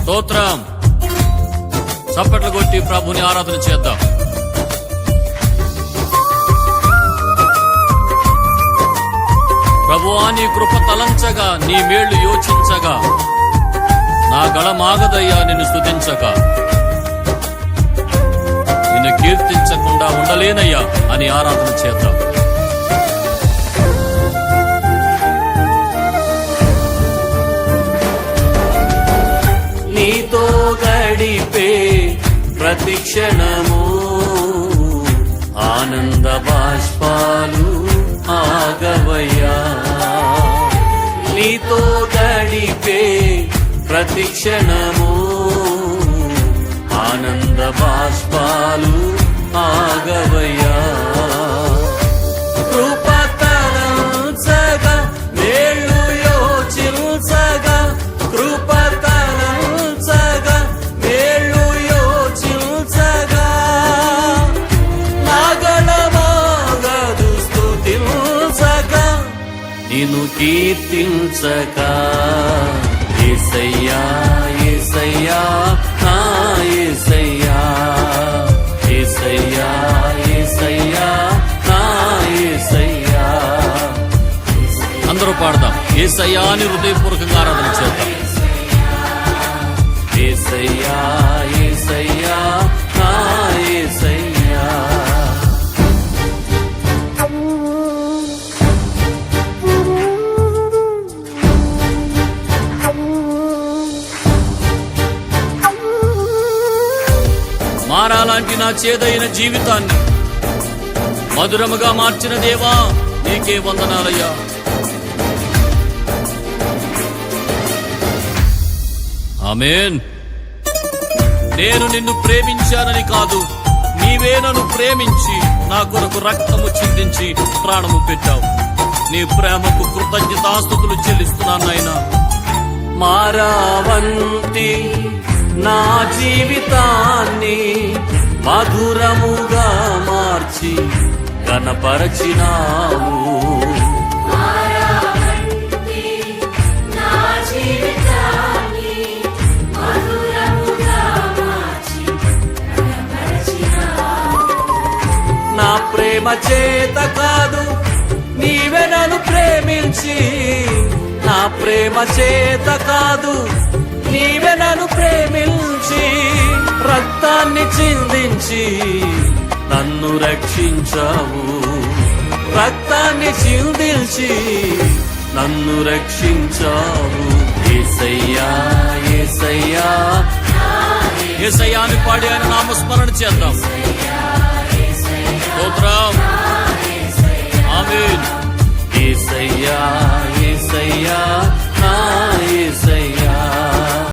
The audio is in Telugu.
స్తోత్రం. చప్పట్లు కొట్టి ప్రభుని ఆరాధన చేద్దాం. ప్రభువా, నీ కృప తలంచగా, నీ మేళ్లు యోచించగా, నా గళమాగదయ్యా నిన్ను స్తుతించగా. నిన్ను కీర్తించకుండా ఉండలేనయ్యా అని ఆరాధన చేద్దాం. నీతో గడిపే ప్రతి క్షణము ఆనంద బాష్పాలు ఆగవయ్యా. నీతో గడిపే ప్రతి క్షణము ఆనంద బాష్పాలు ఆగవయ్యా. కృపతలంచగా మేళ్ళు యోచించగా, కృపతలంచగా మేళ్ళు యోచించగా, నాగళమాగదు స్తుతించగా, నిన్ను కీర్తించగా. యేసయ్యా యేసయ్యా నా యేసయ్యా, యేసయ్యా యేసయ్యా నా యేసయ్యా. అందరూ పాడదాం. యేసయ్యా అని హృదయపూర్వకంగా ఆరాధన చేద్దాం. యేసయ్యా యేసయ్యా నా యేసయ్యా. మారాలాంటి నా చేదైన జీవితాన్ని మధురముగా మార్చిన దేవా, నీకే వందనాలయ్యా. ఆమేన్. నేను నిన్ను ప్రేమించానని కాదు, నీవే నన్ను ప్రేమించి నా కొరకు రక్తము చిందించి ప్రాణము పెట్టావు. నీ ప్రేమకు కృతజ్ఞతాస్తుతులు చెల్లిస్తున్నాను నాయనా. మారావంతి నా జీవితాన్ని మధురముగా మార్చి ఘనపరచినావు. నా ప్రేమ చేత కాదు, నీవే నన్ను ప్రేమించి, నా ప్రేమ చేత కాదు, నీవే నన్ను ప్రేమించి రక్తాన్ని చిందించి నన్ను రక్షించావు. రక్తాన్ని చిందించి నన్ను రక్షించావు. యేసయ్యా యేసయ్యా యేసయ్యా అని పాడి ఆయన నామస్మరణ చేద్దాం. స్తోత్రం.